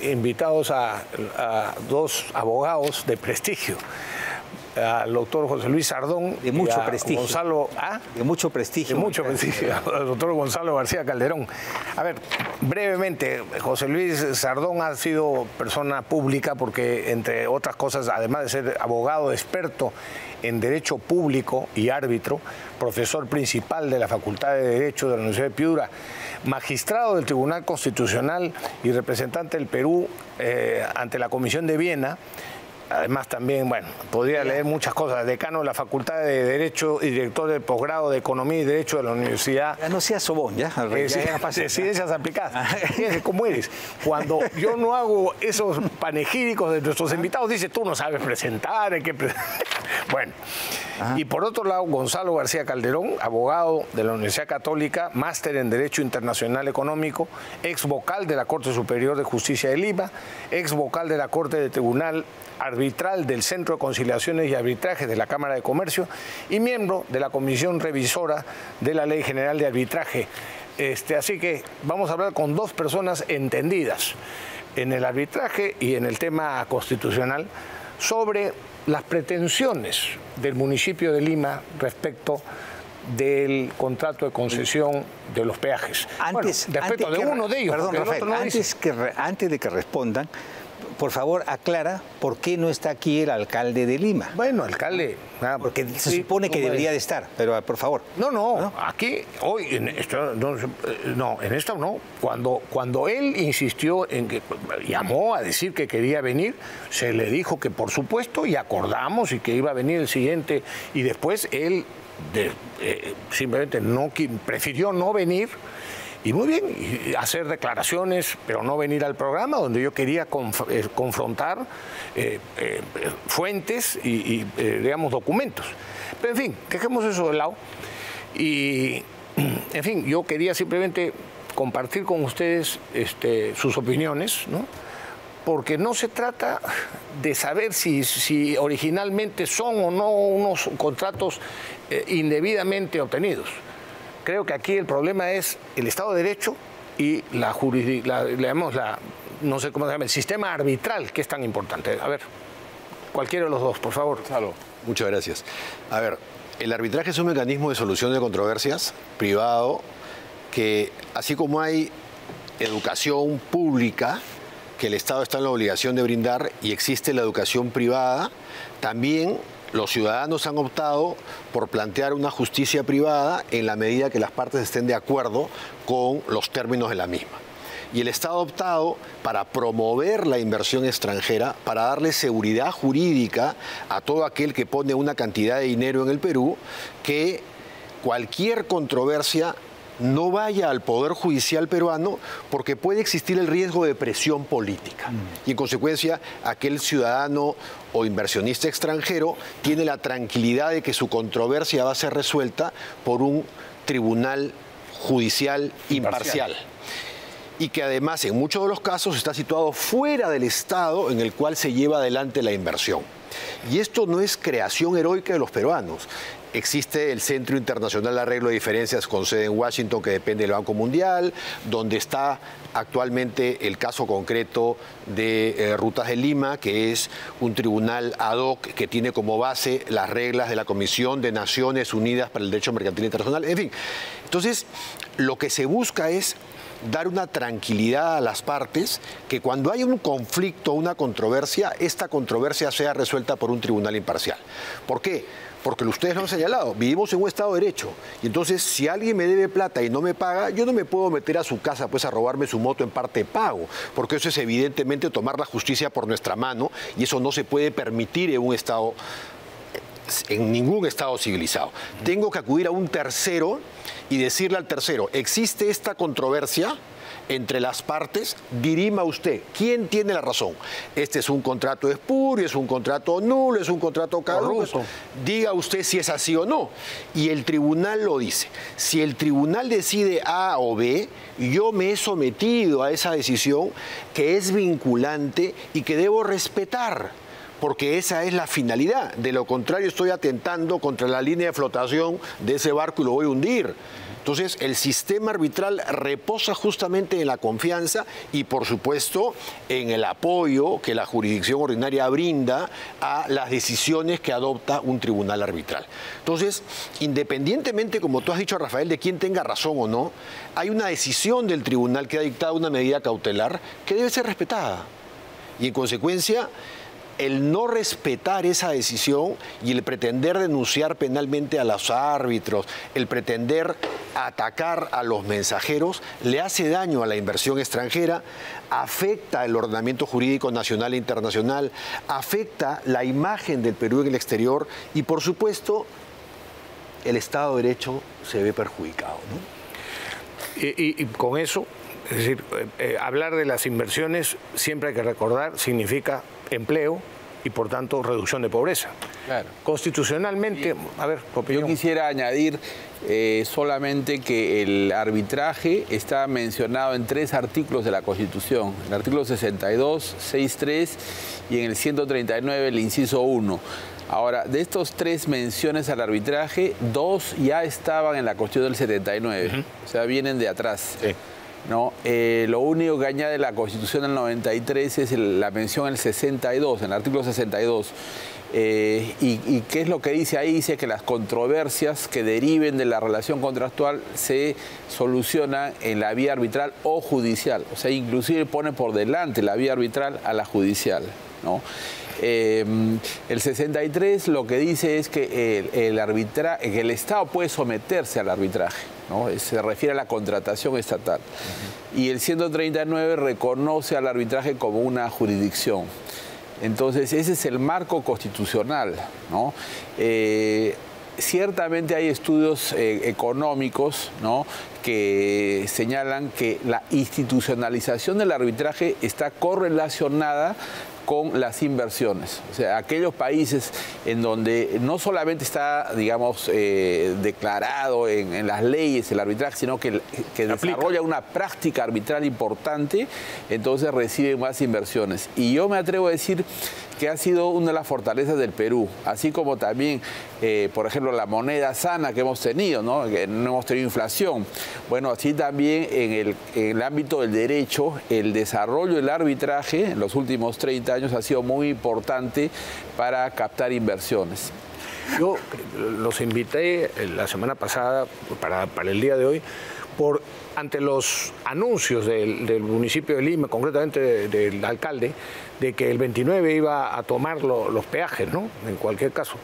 Invitados a dos abogados de prestigio, al doctor José Luis Sardón de mucho prestigio. Gonzalo, de mucho prestigio. De mucho prestigio, al doctor Gonzalo García Calderón. A ver, brevemente, José Luis Sardón ha sido persona pública porque, entre otras cosas, además de ser abogado experto en Derecho Público y árbitro, profesor principal de la Facultad de Derecho de la Universidad de Piura, magistrado del Tribunal Constitucional y representante del Perú ante la Comisión de Viena. Además también, bueno, podría leer muchas cosas, decano de la Facultad de Derecho y director del posgrado de Economía y Derecho de la Universidad. Ya no seas sobón, ya. Ciencias aplicadas. Fíjense cómo eres. Cuando yo no hago esos panegíricos de nuestros invitados, dice, tú no sabes presentar, hay que Bueno, y por otro lado, Gonzalo García Calderón, abogado de la Universidad Católica, máster en Derecho Internacional Económico, ex vocal de la Corte Superior de Justicia de Lima, ex vocal de la Corte de Tribunal Arbitral del Centro de Conciliaciones y Arbitrajes de la Cámara de Comercio y miembro de la Comisión Revisora de la Ley General de Arbitraje. Así que vamos a hablar con dos personas entendidas en el arbitraje y en el tema constitucional sobre las pretensiones del municipio de Lima respecto del contrato de concesión de los peajes. Respecto de uno de ellos. Perdón, Rafael, antes de que respondan, por favor, aclara por qué no está aquí el alcalde de Lima. Bueno, alcalde... porque se supone que debería de estar, pero por favor. No, aquí, hoy, en esta no. Cuando él insistió en que, llamó a decir que quería venir, se le dijo que por supuesto, y acordamos, y que iba a venir el siguiente, y después él simplemente prefirió no venir. Y muy bien, y hacer declaraciones, pero no venir al programa, donde yo quería confrontar fuentes y digamos, documentos. Pero, en fin, dejemos eso de lado. Y, en fin, yo quería simplemente compartir con ustedes sus opiniones, ¿no? Porque no se trata de saber si originalmente son o no unos contratos indebidamente obtenidos. Creo que aquí el problema es el Estado de Derecho y no sé cómo se llama, el sistema arbitral, que es tan importante. A ver, cualquiera de los dos, por favor. Gonzalo. Muchas gracias. A ver, el arbitraje es un mecanismo de solución de controversias privado que, así como hay educación pública que el Estado está en la obligación de brindar y existe la educación privada, también los ciudadanos han optado por plantear una justicia privada en la medida que las partes estén de acuerdo con los términos de la misma. Y el Estado ha optado para promover la inversión extranjera, para darle seguridad jurídica a todo aquel que pone una cantidad de dinero en el Perú, que cualquier controversia no vaya al Poder Judicial peruano porque puede existir el riesgo de presión política. Y en consecuencia, aquel ciudadano o inversionista extranjero tiene la tranquilidad de que su controversia va a ser resuelta por un tribunal judicial imparcial. Y que además, en muchos de los casos, está situado fuera del Estado en el cual se lleva adelante la inversión. Y esto no es creación heroica de los peruanos. Existe el Centro Internacional de Arreglo de Diferencias con sede en Washington, que depende del Banco Mundial, donde está actualmente el caso concreto de Rutas de Lima, que es un tribunal ad hoc que tiene como base las reglas de la Comisión de Naciones Unidas para el Derecho Mercantil Internacional. En fin, entonces lo que se busca es dar una tranquilidad a las partes, que cuando hay un conflicto o una controversia, esta controversia sea resuelta por un tribunal imparcial. ¿Por qué? Porque ustedes lo han señalado, vivimos en un Estado de Derecho, y entonces si alguien me debe plata y no me paga, yo no me puedo meter a su casa pues a robarme su moto en parte de pago, porque eso es evidentemente tomar la justicia por nuestra mano, y eso no se puede permitir en un Estado, en ningún Estado civilizado. Tengo que acudir a un tercero y decirle al tercero, existe esta controversia entre las partes, dirima usted, ¿quién tiene la razón? Este es un contrato espurio, es un contrato nulo, es un contrato caduco. Diga usted si es así o no. Y el tribunal lo dice. Si el tribunal decide A o B, yo me he sometido a esa decisión que es vinculante y que debo respetar, porque esa es la finalidad. De lo contrario, estoy atentando contra la línea de flotación de ese barco y lo voy a hundir. Entonces, el sistema arbitral reposa justamente en la confianza y, por supuesto, en el apoyo que la jurisdicción ordinaria brinda a las decisiones que adopta un tribunal arbitral. Entonces, independientemente, como tú has dicho, Rafael, de quién tenga razón o no, hay una decisión del tribunal que ha dictado una medida cautelar que debe ser respetada. Y, en consecuencia, el no respetar esa decisión y el pretender denunciar penalmente a los árbitros, el pretender atacar a los mensajeros, le hace daño a la inversión extranjera, afecta el ordenamiento jurídico nacional e internacional, afecta la imagen del Perú en el exterior y, por supuesto, el Estado de Derecho se ve perjudicado, ¿no? Y con eso, es decir, hablar de las inversiones, siempre hay que recordar, significa empleo y por tanto reducción de pobreza. Claro. Constitucionalmente, a ver, tu opinión. Yo quisiera añadir solamente que el arbitraje está mencionado en 3 artículos de la Constitución, el artículo 62, 6.3 y en el 139 el inciso 1. Ahora, de estos 3 menciones al arbitraje, 2 ya estaban en la Constitución del 79, o sea, vienen de atrás. Sí. ¿No? Lo único que añade la Constitución del 93 es la mención al 62, en el artículo 62. ¿Y qué es lo que dice ahí? Dice que las controversias que deriven de la relación contractual se solucionan en la vía arbitral o judicial. O sea, inclusive pone por delante la vía arbitral a la judicial, ¿no? El 63 lo que dice es que el Estado puede someterse al arbitraje, ¿no? Se refiere a la contratación estatal. Y el 139 reconoce al arbitraje como una jurisdicción. Entonces, ese es el marco constitucional, ¿no? Ciertamente hay estudios económicos, ¿no?, que señalan que la institucionalización del arbitraje está correlacionada con las inversiones. O sea, aquellos países en donde no solamente está, digamos, declarado en las leyes el arbitraje, sino que desarrolla una práctica arbitral importante, entonces reciben más inversiones. Y yo me atrevo a decir que ha sido una de las fortalezas del Perú, así como también, por ejemplo, la moneda sana que hemos tenido, ¿no? Que no hemos tenido inflación. Bueno, así también en el ámbito del derecho, el desarrollo del arbitraje en los últimos 30 años ha sido muy importante para captar inversiones. Yo los invité la semana pasada para el día de hoy ante los anuncios del municipio de Lima, concretamente del alcalde, de que el 29 iba a tomar los peajes, ¿no? En cualquier caso.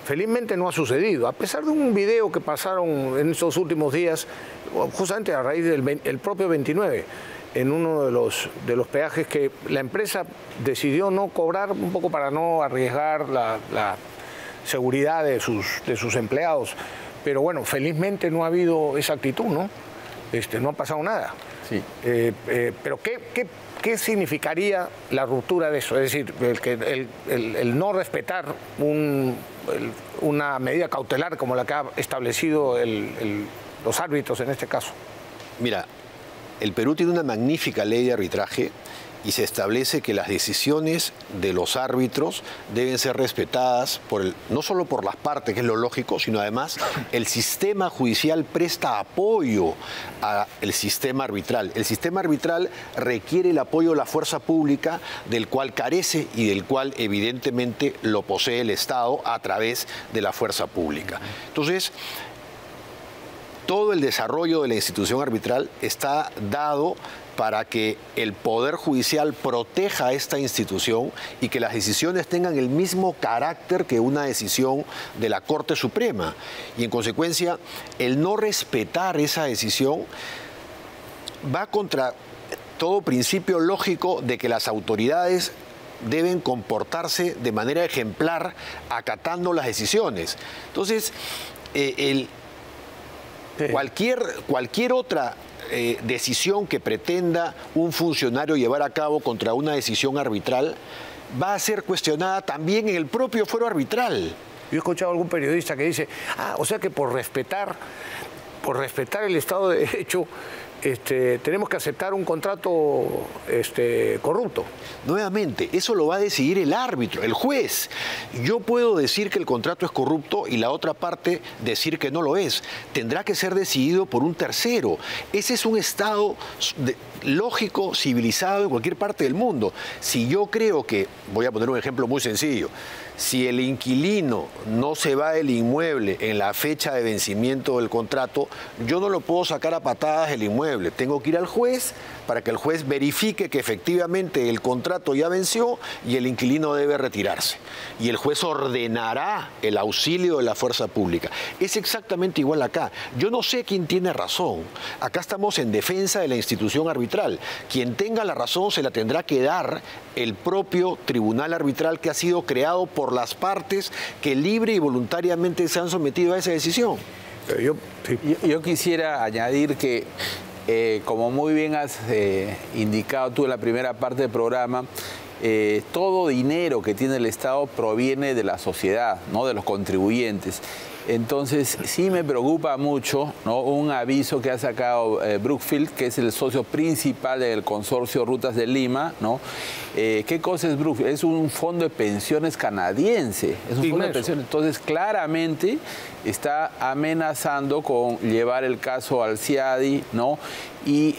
Felizmente no ha sucedido, a pesar de un video que pasaron en estos últimos días, justamente a raíz del propio 29, en uno de los peajes que la empresa decidió no cobrar, un poco para no arriesgar la seguridad de sus empleados. Pero bueno, felizmente no ha habido esa actitud, ¿no? No ha pasado nada. Sí. Pero ¿qué significaría la ruptura de eso? Es decir, el no respetar una medida cautelar como la que ha establecido los árbitros en este caso. Mira, el Perú tiene una magnífica ley de arbitraje y se establece que las decisiones de los árbitros deben ser respetadas no solo por las partes, que es lo lógico, sino además el sistema judicial presta apoyo al sistema arbitral. El sistema arbitral requiere el apoyo de la fuerza pública, del cual carece y del cual evidentemente lo posee el Estado a través de la fuerza pública. Entonces, todo el desarrollo de la institución arbitral está dado para que el Poder Judicial proteja a esta institución y que las decisiones tengan el mismo carácter que una decisión de la Corte Suprema. Y en consecuencia, el no respetar esa decisión va contra todo principio lógico de que las autoridades deben comportarse de manera ejemplar acatando las decisiones. Entonces, cualquier otra decisión que pretenda un funcionario llevar a cabo contra una decisión arbitral va a ser cuestionada también en el propio fuero arbitral. Yo he escuchado a algún periodista que dice, o sea que por respetar el Estado de Derecho, tenemos que aceptar un contrato corrupto. Nuevamente, eso lo va a decidir el árbitro, el juez. Yo puedo decir que el contrato es corrupto y la otra parte decir que no lo es. Tendrá que ser decidido por un tercero. Ese es un estado lógico, civilizado en cualquier parte del mundo. Si yo creo que, voy a poner un ejemplo muy sencillo, si el inquilino no se va del inmueble en la fecha de vencimiento del contrato, yo no lo puedo sacar a patadas del inmueble. Tengo que ir al juez para que el juez verifique que efectivamente el contrato ya venció y el inquilino debe retirarse. Y el juez ordenará el auxilio de la fuerza pública. Es exactamente igual acá. Yo no sé quién tiene razón. Acá estamos en defensa de la institución arbitral. Quien tenga la razón se la tendrá que dar el propio tribunal arbitral que ha sido creado por las partes que libre y voluntariamente se han sometido a esa decisión. Pero yo quisiera añadir que, como muy bien has indicado tú en la primera parte del programa, todo dinero que tiene el Estado proviene de la sociedad, ¿no?, de los contribuyentes. Entonces, sí me preocupa mucho, ¿no?, un aviso que ha sacado Brookfield, que es el socio principal del consorcio Rutas de Lima, ¿no? ¿Qué cosa es Brookfield? Es un fondo de pensiones canadiense. Es un fondo de pensiones. Entonces, claramente está amenazando con llevar el caso al CIADI, ¿no?, y,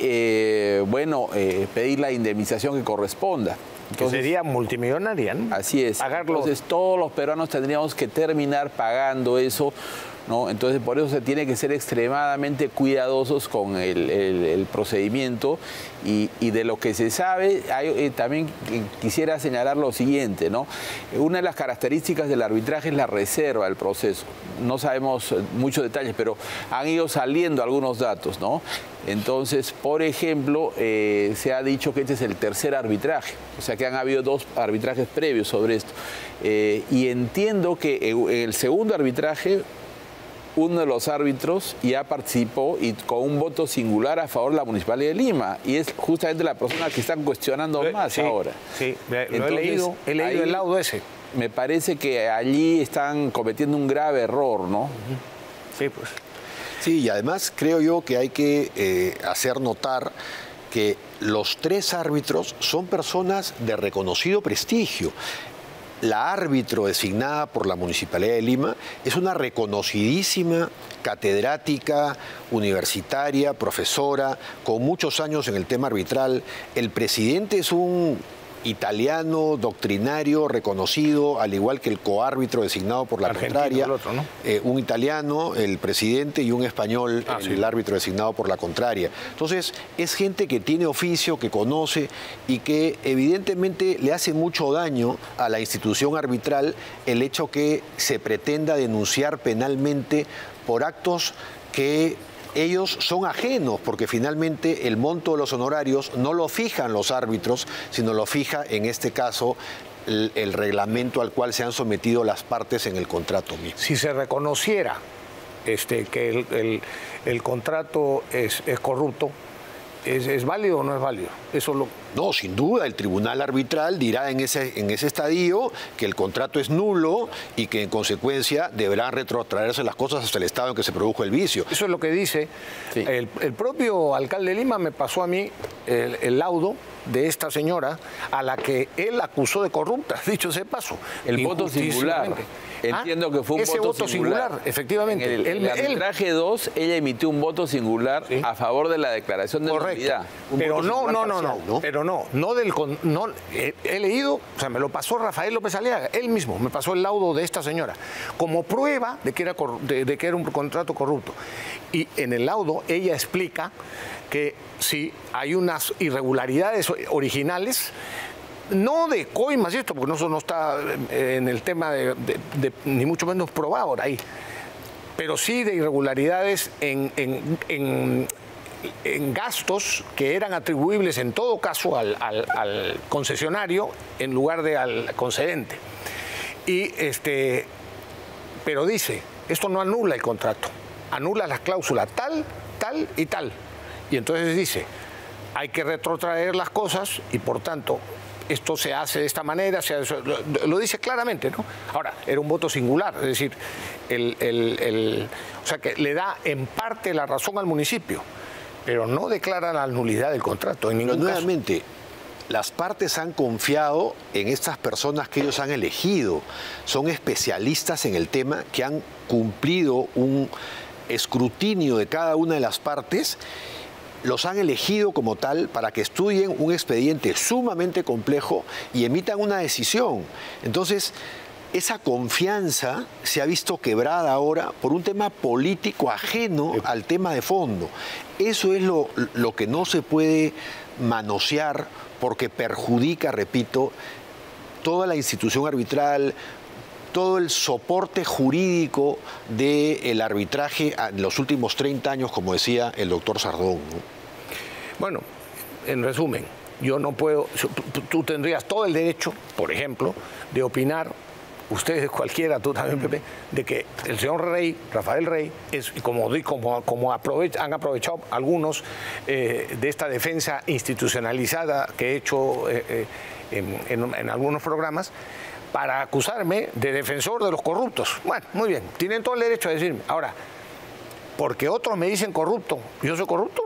pedir la indemnización que corresponda. Entonces, que sería multimillonaria, ¿no? Así es. Pagarlo. Entonces todos los peruanos tendríamos que terminar pagando eso, ¿no? Entonces por eso se tiene que ser extremadamente cuidadosos con el procedimiento y de lo que se sabe. También quisiera señalar lo siguiente, ¿no? Una de las características del arbitraje es la reserva del proceso. No sabemos muchos detalles, pero han ido saliendo algunos datos, ¿no? Entonces, por ejemplo, se ha dicho que este es el tercer arbitraje, o sea que han habido 2 arbitrajes previos sobre esto. Y entiendo que en el segundo arbitraje, uno de los árbitros ya participó y con un voto singular a favor de la Municipalidad de Lima, y es justamente la persona que están cuestionando más ahora. Sí, lo he leído el laudo ese. Me parece que allí están cometiendo un grave error, ¿no? Sí, pues. Sí, y además creo yo que hay que hacer notar que los 3 árbitros son personas de reconocido prestigio. La árbitro designada por la Municipalidad de Lima es una reconocidísima catedrática universitaria, profesora, con muchos años en el tema arbitral. El presidente es un italiano, doctrinario, reconocido, al igual que el coárbitro designado por la contraria. Otro, ¿no? Un italiano, el presidente, y un español, el árbitro designado por la contraria. Entonces, es gente que tiene oficio, que conoce y que evidentemente le hace mucho daño a la institución arbitral el hecho que se pretenda denunciar penalmente por actos que ellos son ajenos, porque finalmente el monto de los honorarios no lo fijan los árbitros, sino lo fija, en este caso, el reglamento al cual se han sometido las partes en el contrato mismo. Si se reconociera que el contrato es corrupto, ¿es válido o no es válido? Eso No, sin duda, el tribunal arbitral dirá en ese estadio que el contrato es nulo y que en consecuencia deberán retrotraerse las cosas hasta el estado en que se produjo el vicio. Eso es lo que dice. Sí. El propio alcalde de Lima me pasó a mí el laudo de esta señora a la que él acusó de corrupta, dicho sea de paso. El voto singular. Entiendo que fue un voto singular. Efectivamente. En el arbitraje 2, ella emitió un voto singular a favor de la declaración de nulidad. Pero he leído, o sea, me lo pasó Rafael López Aliaga, él mismo me pasó el laudo de esta señora, como prueba de que era un contrato corrupto. Y en el laudo ella explica que si hay unas irregularidades originales, no de coimas y esto, porque eso no está en el tema ni mucho menos probado por ahí, pero sí de irregularidades en gastos que eran atribuibles en todo caso al concesionario en lugar de al concedente. Pero dice, esto no anula el contrato, anula las cláusulas tal, tal y tal. Y entonces dice, hay que retrotraer las cosas y por tanto esto se hace de esta manera, lo dice claramente, ¿no? Ahora, era un voto singular, es decir, o sea que le da en parte la razón al municipio. pero no declara la nulidad del contrato en ningún Pero caso. nuevamente, las partes han confiado en estas personas que ellos han elegido. Son especialistas en el tema que han cumplido un escrutinio de cada una de las partes. Los han elegido como tal para que estudien un expediente sumamente complejo y emitan una decisión. Entonces, esa confianza se ha visto quebrada ahora por un tema político ajeno al tema de fondo. Eso es lo que no se puede manosear porque perjudica, repito, toda la institución arbitral, todo el soporte jurídico del arbitraje en los últimos 30 años, como decía el doctor Sardón, ¿no? Bueno, en resumen, yo no puedo, tú tendrías todo el derecho, por ejemplo, de opinar, ustedes cualquiera, tú también, Pepe, de que el señor Rey, Rafael Rey, es como han aprovechado algunos de esta defensa institucionalizada que he hecho en algunos programas, para acusarme de defensor de los corruptos. Bueno, muy bien, tienen todo el derecho a decirme. Ahora, porque otros me dicen corrupto, ¿yo soy corrupto?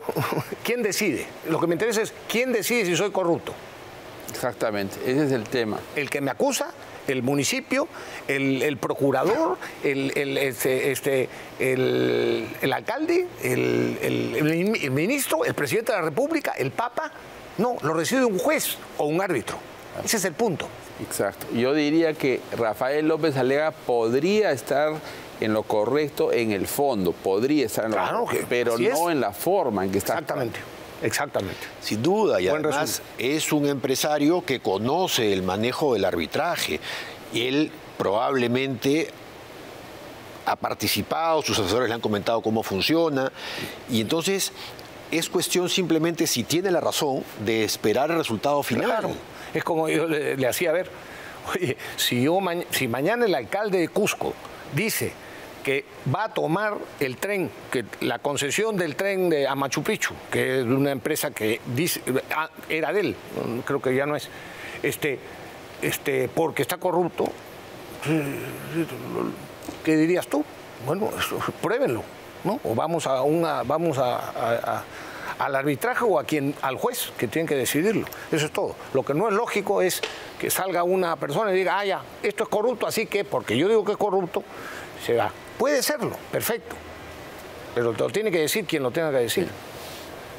¿Quién decide? Lo que me interesa es quién decide si soy corrupto. Exactamente, ese es el tema. El que me acusa, el municipio, el procurador, el alcalde, el ministro, el presidente de la República, el Papa. No, lo decide un juez o un árbitro. Ese es el punto. Exacto. Yo diría que Rafael López Aliaga podría estar en lo correcto en el fondo, podría estar en lo correcto, pero no en la forma en que está. Exactamente, exactamente. Sin duda, y Buen además resumen. es un empresario que conoce el manejo del arbitraje. Y él probablemente ha participado, sus asesores le han comentado cómo funciona, y entonces es cuestión simplemente, si tiene la razón, de esperar el resultado final. Claro. Es como yo le hacía ver, oye, si mañana el alcalde de Cusco dice que va a tomar el tren, que la concesión del tren a Machu Picchu, que es una empresa que dice, era de él, creo que ya no es, porque está corrupto, ¿qué dirías tú? Bueno, pruébenlo, ¿no? O vamos al arbitraje o al juez que tiene que decidirlo. Eso es todo. Lo que no es lógico es que salga una persona y diga, ya, esto es corrupto, así que, porque yo digo que es corrupto, se va. Puede serlo, perfecto. Pero lo tiene que decir quien lo tenga que decir.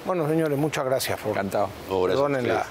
Bueno, señores, muchas gracias. Encantado. Gracias a Perdonen ustedes.